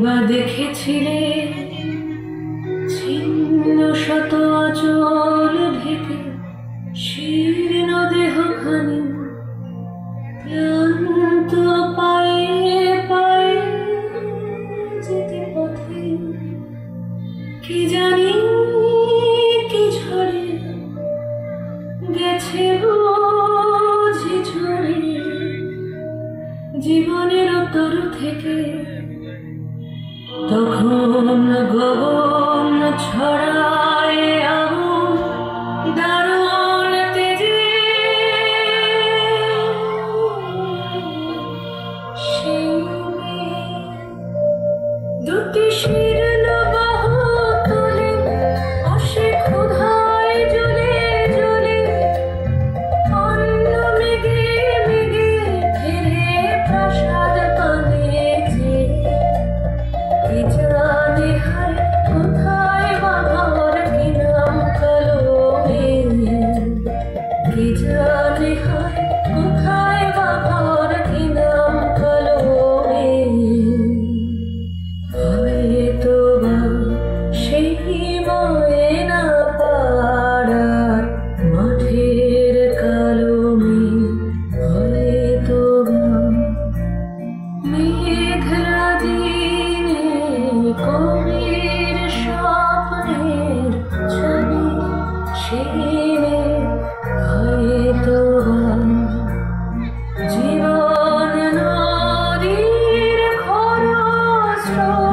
বা দেখেছিলে ছিন্ন শত আঁচল ঢেকে শীর্ণ দেহখানি ক্লান্ত পায়ে পায়ে যেতে পথে কি জানি কি ঝরে গেছে বুঝি ঝরে জীবনের তরু থেকে তখন গগন ছড়ায় আগুন দারুণ তেজে সেই দুটি শীর্ণ বাহু তুলে আসে ক্ষুধায় জ্বলে জ্বলে অন্ন মেঘে মেঘে ফিরে প্রাসাদ কাঁদে যে কি জানে হায় কোথায় বাঘর কি নাম কলমে কি জানে হায় কোথায় বাঘর কি নাম কলমে হয়তো বা সেই ময়না পাড়ার মাঠের কালমে হয়তো বা মেঘলা দিনে কবির স্বপ্নের ছবি সেদিনে হয়তো বা জীবন নদীর খরস্রোত